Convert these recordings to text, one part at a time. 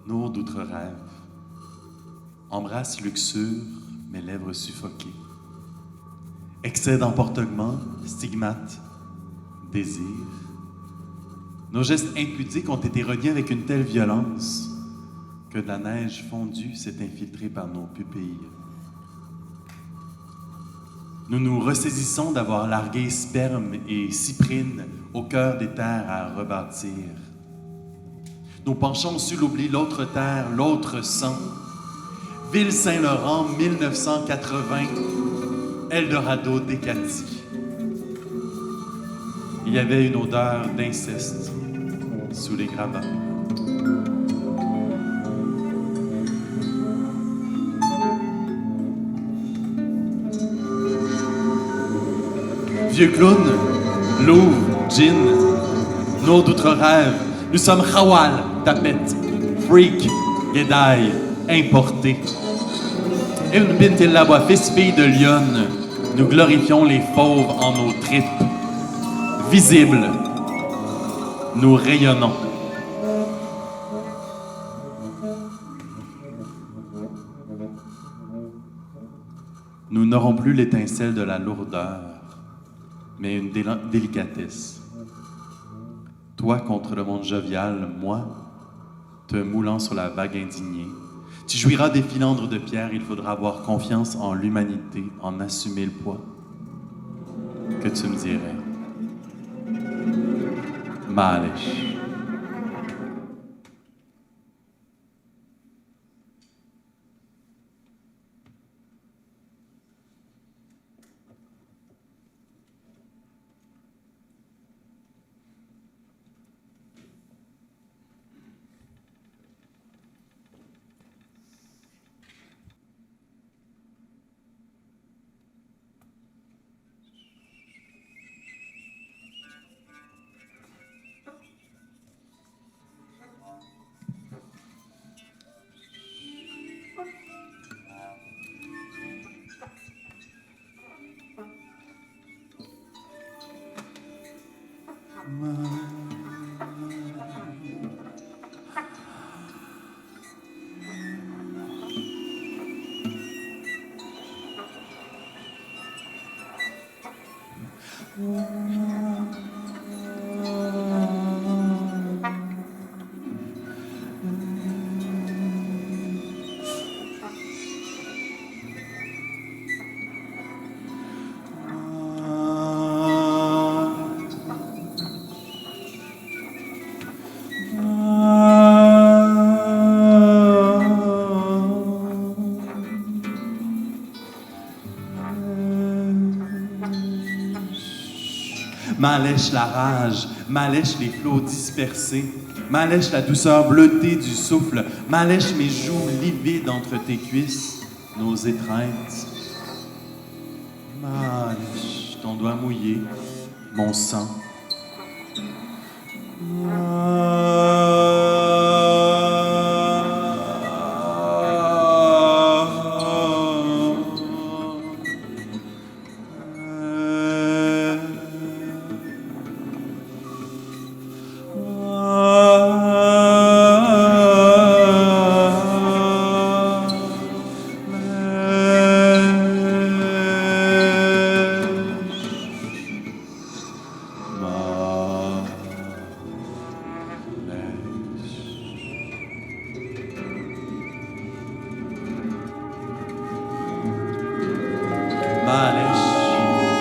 Nour d'outre-rêve, embrasse luxure, mes lèvres suffoquées. Excès d'emportement, stigmate, désir. Nos gestes impudiques ont été reliés avec une telle violence que de la neige fondue s'est infiltrée par nos pupilles. Nous nous ressaisissons d'avoir largué sperme et cyprine au cœur des terres à rebâtir. Nous penchons sur l'oubli l'autre terre, l'autre sang. Ville Saint-Laurent, 1980, Eldorado d'Hécatie. Il y avait une odeur d'inceste sous les gravats. Vieux clown, Louvre, gin, Nour d'outre-rêve, nous sommes Khawal, tapette, freak, guédaille, importé. Ibn Bint el-Labwa, fils-fille de Lyon, nous glorifions les fauves en nos tripes. Visibles, nous rayonnons. Nous n'aurons plus l'étincelle de la lourdeur, mais une délicatesse. Toi contre le monde jovial, moi, te moulant sur la vague indignée. Tu jouiras des filandres de pierre, il faudra avoir confiance en l'humanité, en assumer le poids. Que tu me dirais. Malish. M'allèche la rage, m'allèche les flots dispersés, m'allèche la douceur bleutée du souffle, m'allèche mes joues livides entre tes cuisses, nos étreintes. M'allèche ton doigt mouillé, mon sang.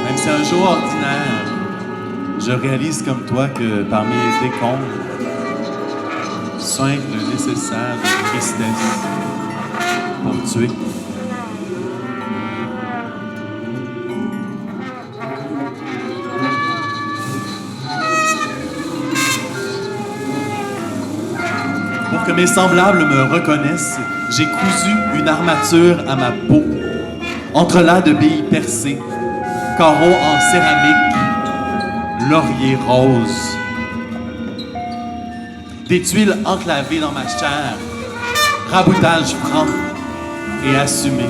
Même si un jour ordinaire, je réalise comme toi que parmi les décombres, soigne le nécessaire de tristesse pour tuer. Pour que mes semblables me reconnaissent, j'ai cousu une armature à ma peau, entrelacs de billes percées, carreaux en céramique, laurier rose. Des tuiles enclavées dans ma chair, raboutage franc et assumé.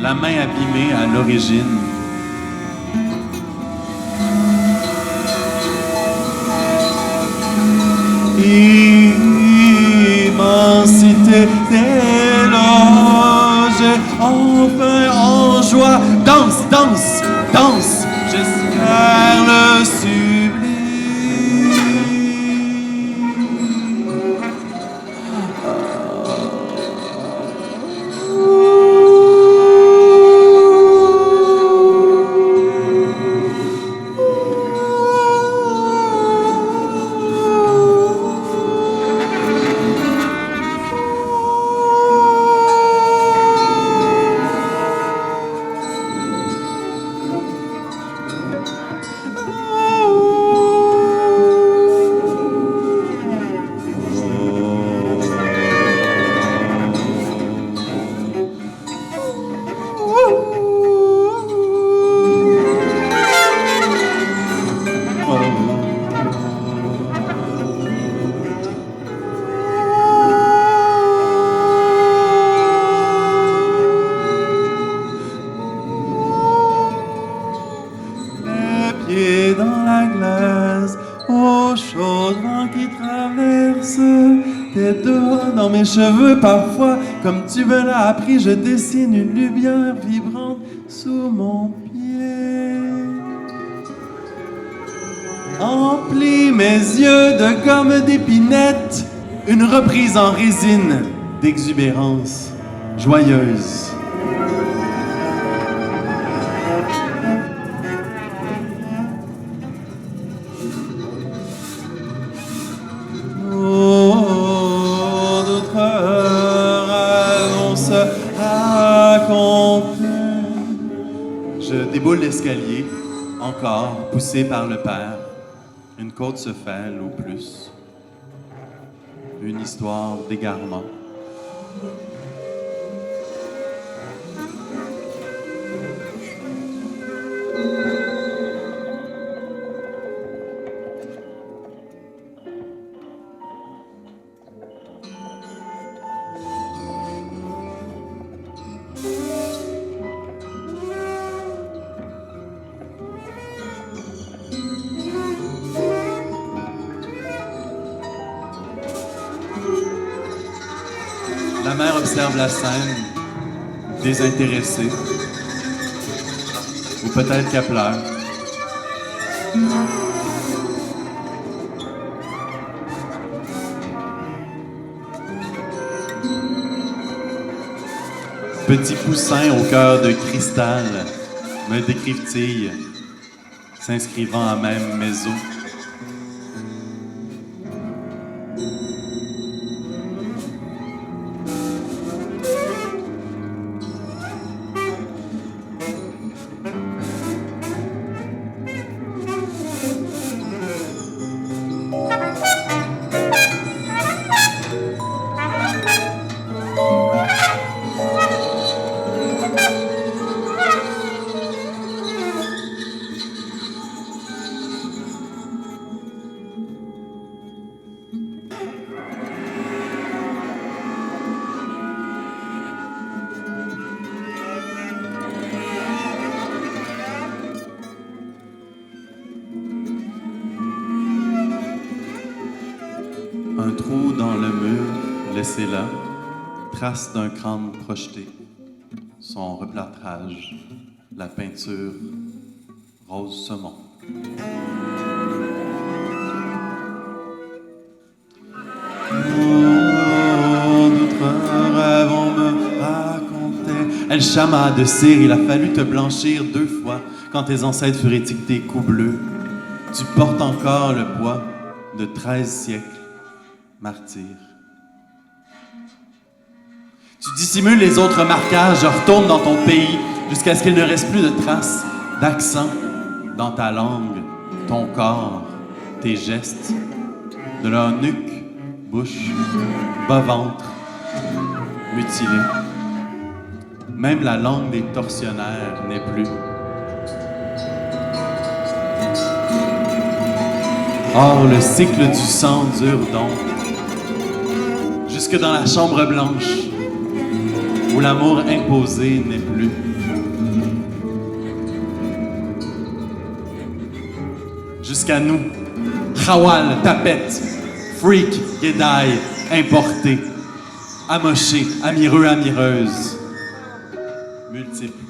La main abîmée à l'origine. Et enfin en joie. Danse, danse, danse, j'espère le sublime. Les pieds dans la glace, au chaud vent qui traverse tes doigts dans mes cheveux. Parfois, comme tu me l'as appris, je dessine une lumière vibrante sous mon pied. Emplis mes yeux de gomme d'épinette, une reprise en résine d'exubérance joyeuse. Je déboule l'escalier, encore poussé par le père. Une côte se fêle ou plus. Une histoire d'égarement. La mère observe la scène, désintéressée, ou peut-être qu'elle pleure. Petit poussin au cœur de cristal me décrive-t-il, s'inscrivant à même mes os. Un trou dans le mur, laissé là, trace d'un crâne projeté. Son replâtrage, la peinture rose saumon. D'autres rêves on me racontait. Elle chama de cire, il a fallu te blanchir 2 fois quand tes ancêtres furent étiquetés coups bleus. Tu portes encore le poids de 13 siècles. Martyr. Tu dissimules les autres marquages, retourne dans ton pays jusqu'à ce qu'il ne reste plus de traces d'accent dans ta langue, ton corps, tes gestes, de leur nuque, bouche, bas-ventre, mutilé. Même la langue des tortionnaires n'est plus. Or, le cycle du sang dure donc jusque dans la chambre blanche, où l'amour imposé n'est plus. Jusqu'à nous, Khawal, tapette, freak, guédaille, importé, amoché, amireux, amireuse. multiples.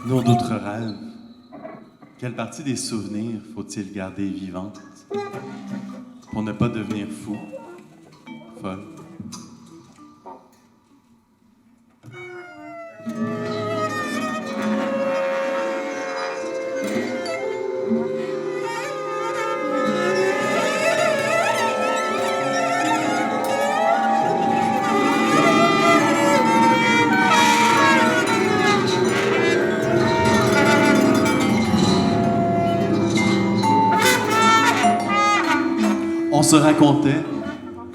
Nos d'autres rêves, quelle partie des souvenirs faut-il garder vivante pour ne pas devenir fou, folle? On se racontait,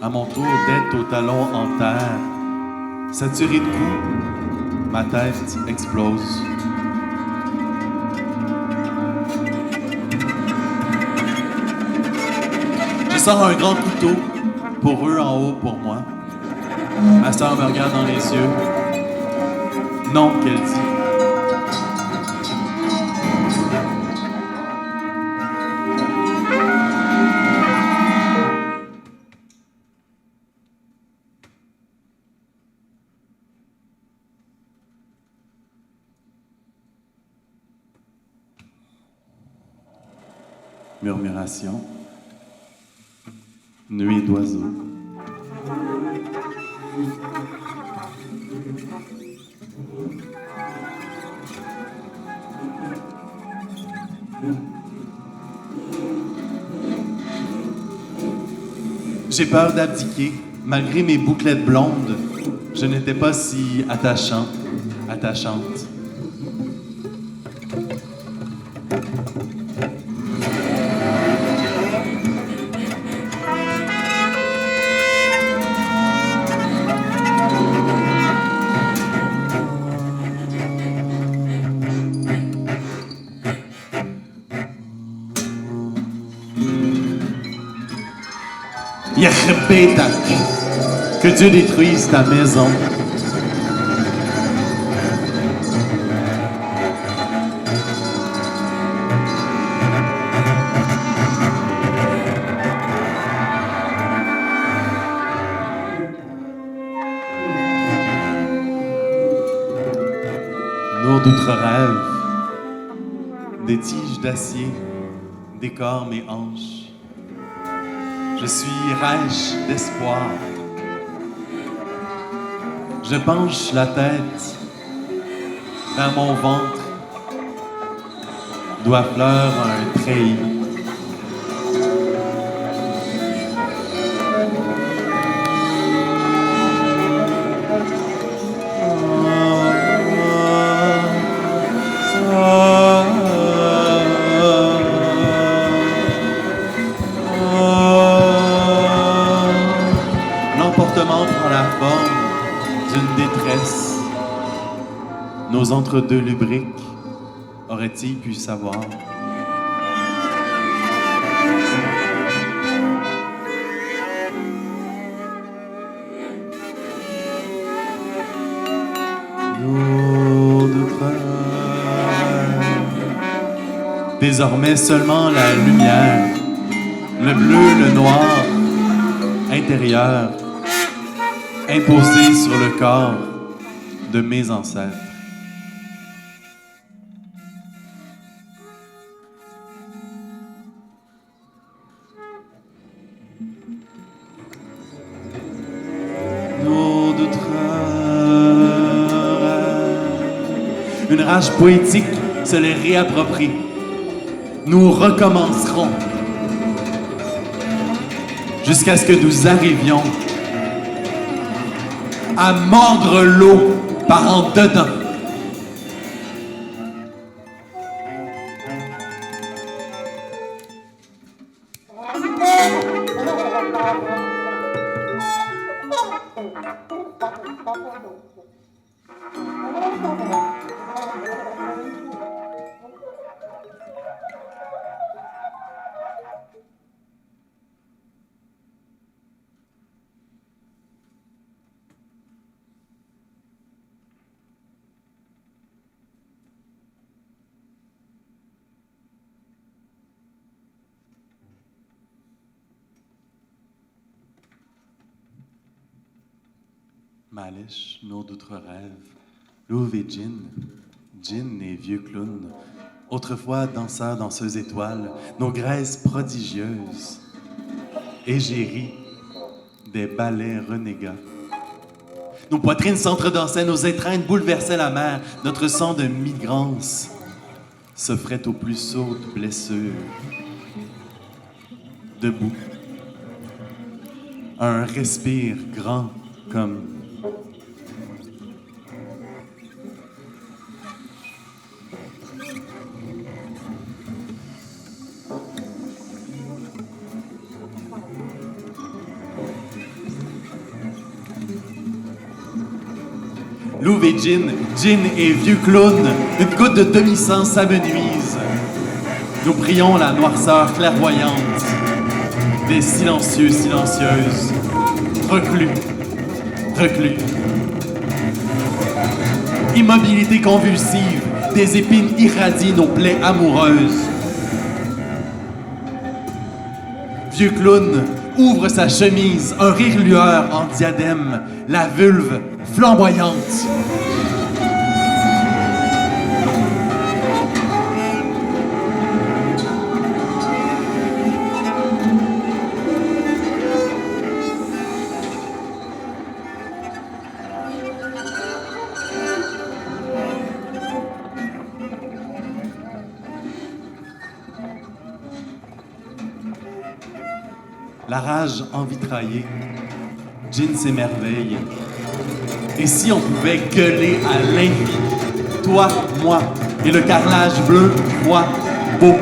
à mon tour d'être au talon en terre, saturé de coups, ma tête explose. Je sors un grand couteau, pour eux en haut, pour moi. Ma sœur me regarde dans les yeux. Non, qu'elle dit. Murmuration, nuit d'oiseaux. J'ai peur d'abdiquer, malgré mes bouclettes blondes, je n'étais pas si attachante. Yachbetak. Que Dieu détruise ta maison. Nos d'autres rêves, des tiges d'acier décorent mes hanches. Je suis rêche d'espoir. Je penche la tête vers mon ventre, doigt fleur un treillis. L'emportement prend la forme d'une détresse. Nos entre-deux lubriques auraient-ils pu savoir? Nos deux frères. Désormais seulement la lumière, le bleu, le noir, intérieur, imposé sur le corps de mes ancêtres. Nos deux rêves. Une rage poétique se les réapproprie. Nous recommencerons jusqu'à ce que nous arrivions à mordre l'eau par en dedans. Malish, nos d'autres rêves, Louve et Gin, Gin et vieux clown, autrefois danseurs, danseuses étoiles, nos graisses prodigieuses, égéries des ballets renégats. Nos poitrines s'entredansaient, nos étreintes bouleversaient la mer, notre sang de migrance s'offrait aux plus sourdes blessures. Debout, un respire grand comme Louve et Gin, Gin et vieux clown, une goutte de demi-sang s'amenuise. Nous prions la noirceur clairvoyante des silencieux, silencieuses, reclus, reclus. Immobilité convulsive, des épines irradient nos plaies amoureuses. Vieux clown ouvre sa chemise, un rire lueur en diadème, la vulve flamboyante. La rage envitraillée, Gin s'émerveille. Et si on pouvait gueuler à l'infini, toi, moi, et le carrelage bleu, froid, beau.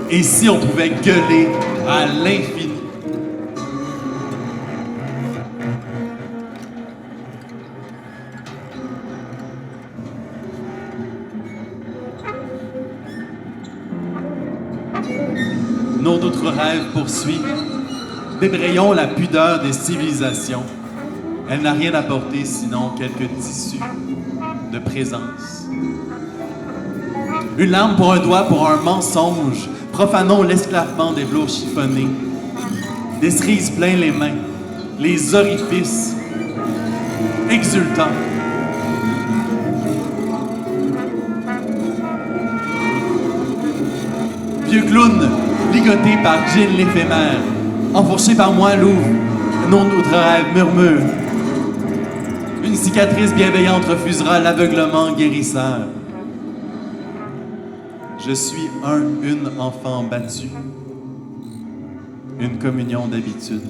Et si on pouvait gueuler à l'infini. Nos d'autres rêve poursuit. Débrayons la pudeur des civilisations. Elle n'a rien apporté sinon quelques tissus de présence. Une larme pour un doigt, pour un mensonge. Profanons l'esclavement des velours chiffonnés. Des cerises plein les mains, les orifices, exultants. Vieux clown, ligoté par Gin l'éphémère, enfourché par moi l'ouvre, non notre rêve murmure. Une cicatrice bienveillante refusera l'aveuglement guérisseur. Je suis une enfant battu, une communion d'habitude.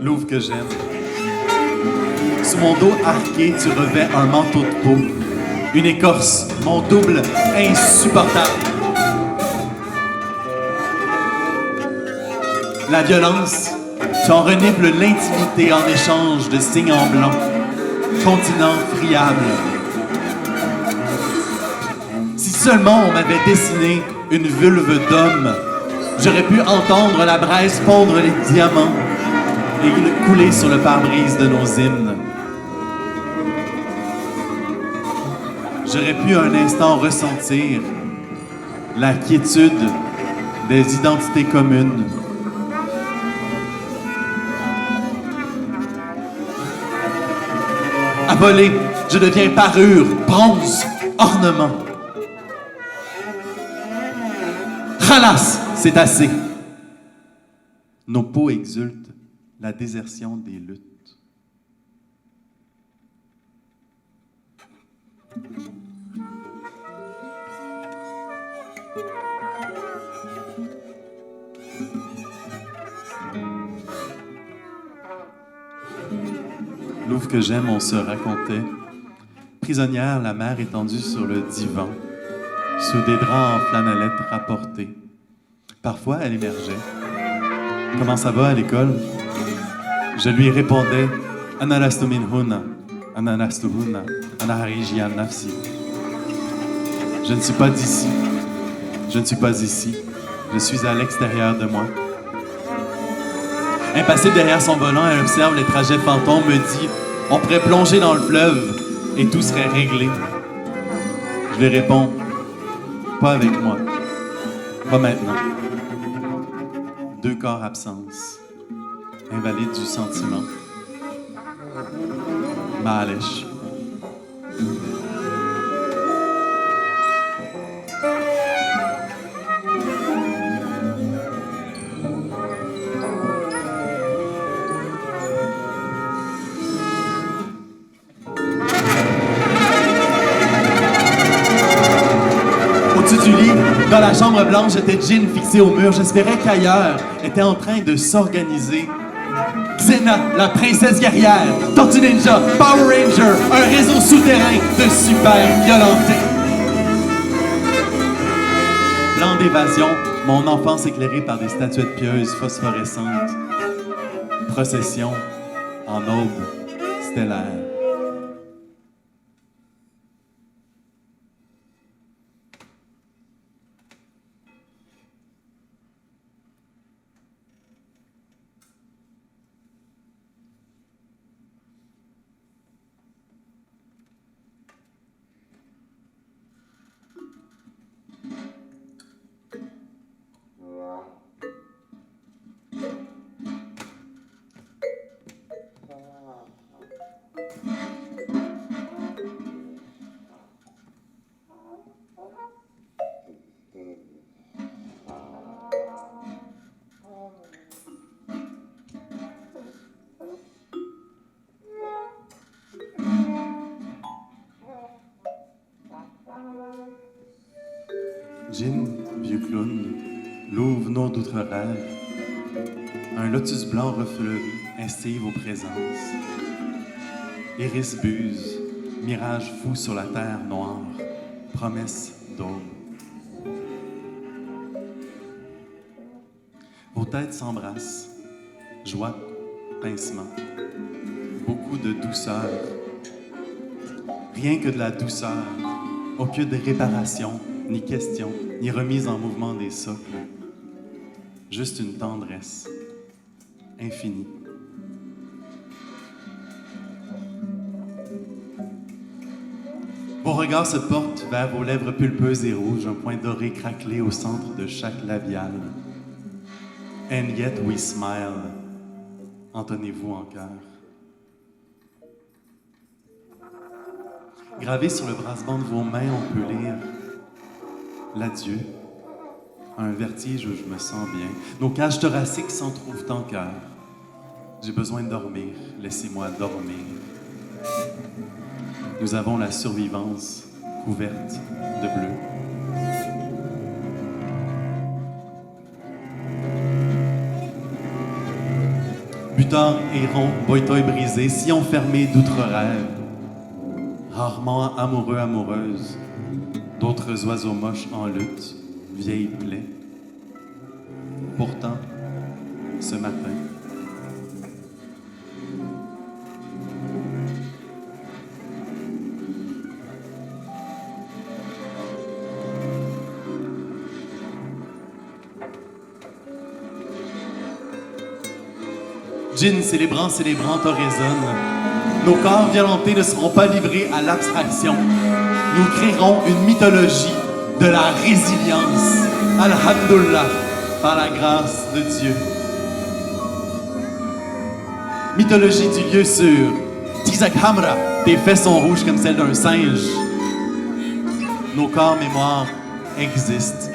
Louvre que j'aime. Sous mon dos arqué, tu revais un manteau de peau. Une écorce, mon double insupportable. La violence, tu en renifles l'intimité en échange de signes en blanc. Continent friable. Si seulement on m'avait dessiné une vulve d'homme, j'aurais pu entendre la braise fondre les diamants et couler sur le pare-brise de nos hymnes. J'aurais pu un instant ressentir la quiétude des identités communes. Abolé, je deviens parure, bronze, ornement. Khalas, c'est assez. Nos peaux exultent la désertion des luttes. Louvre que j'aime, on se racontait. Prisonnière, la mère étendue sur le divan, sous des draps en flanellette rapportés. Parfois, elle émergeait. « Comment ça va à l'école? » Je lui répondais « Analastu min huna, analastu huna, anaharijian nafsi. » Je ne suis pas d'ici. Je ne suis pas ici. Je suis à l'extérieur de moi. Impassible derrière son volant, elle observe les trajets fantômes, me dit « On pourrait plonger dans le fleuve et tout serait réglé. » Je lui réponds « Pas avec moi. Pas maintenant. » Deux corps absence. Invalide du sentiment. Malish. Au-dessus du lit, dans la chambre blanche, j'étais Gin fixé au mur. J'espérais qu'ailleurs était en train de s'organiser. Xena, la princesse guerrière, Tortue Ninja, Power Ranger, un réseau souterrain de super violentés. Plan d'évasion, mon enfance éclairée par des statuettes pieuses phosphorescentes. Procession en aube stellaire. Gin, vieux clown, louve nos d'autres rêves. Un lotus blanc refleuri instille vos présences. Iris buse, mirage fou sur la terre noire, promesse d'aube. Vos têtes s'embrassent, joie, pincement, beaucoup de douceur. Rien que de la douceur, aucune réparation, ni question, ni remise en mouvement des socles. Juste une tendresse infinie. Vos regards se portent vers vos lèvres pulpeuses et rouges, un point doré craquelé au centre de chaque labiale. And yet we smile. Entonnez-vous en chœur. Gravé sur le brassement de vos mains, on peut lire l'adieu. Un vertige où je me sens bien. Nos cages thoraciques s'en trouvent en cœur. J'ai besoin de dormir. Laissez-moi dormir. Nous avons la survivance couverte de bleu. Butard errant, boitoy brisé, si enfermé d'outre rêve. Rarement amoureux, amoureuse, d'autres oiseaux moches en lutte, vieilles plaies. Pourtant, ce matin, Gin célébrant, te résonne. Nos corps violentés ne seront pas livrés à l'abstraction. Nous créerons une mythologie de la résilience. Alhamdulillah, par la grâce de Dieu. Mythologie du lieu sûr. Tizak Hamra, tes fesses sont rouges comme celles d'un singe. Nos corps mémoires existent.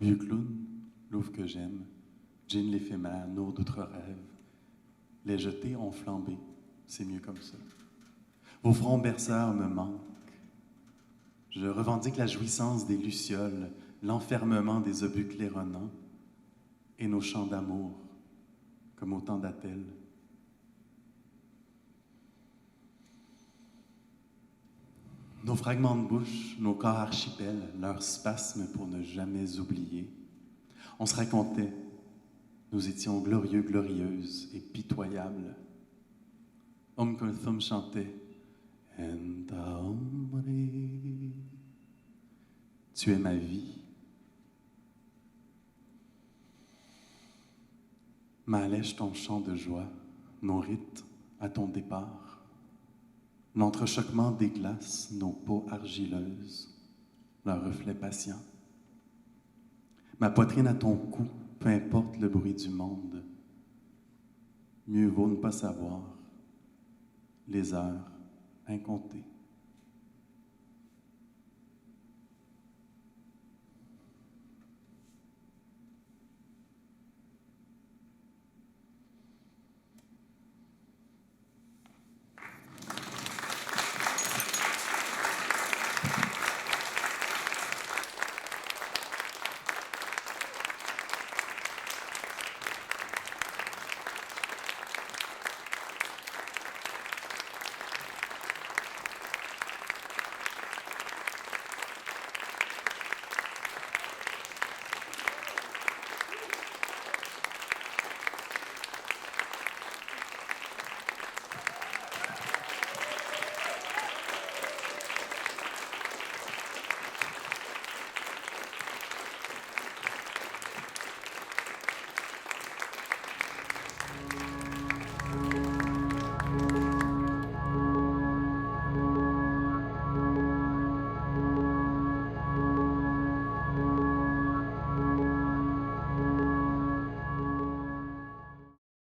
Vieux clown, louve que j'aime, Gin l'éphémère, nos d'autres rêves. Les jetés ont flambé, c'est mieux comme ça. Vos fronts berceurs me manquent. Je revendique la jouissance des lucioles, l'enfermement des obus claironnants et nos chants d'amour, comme autant d'attelles. Nos fragments de bouche, nos corps archipels, leurs spasmes pour ne jamais oublier. On se racontait, nous étions glorieux, glorieuses et pitoyables. Kulthum chantait Enta Omri, tu es ma vie. M'allège ton chant de joie, nos rites à ton départ. L'entrechoquement des glaces, nos peaux argileuses, leurs reflets patients. Ma poitrine à ton cou, peu importe le bruit du monde. Mieux vaut ne pas savoir les heures incomptées.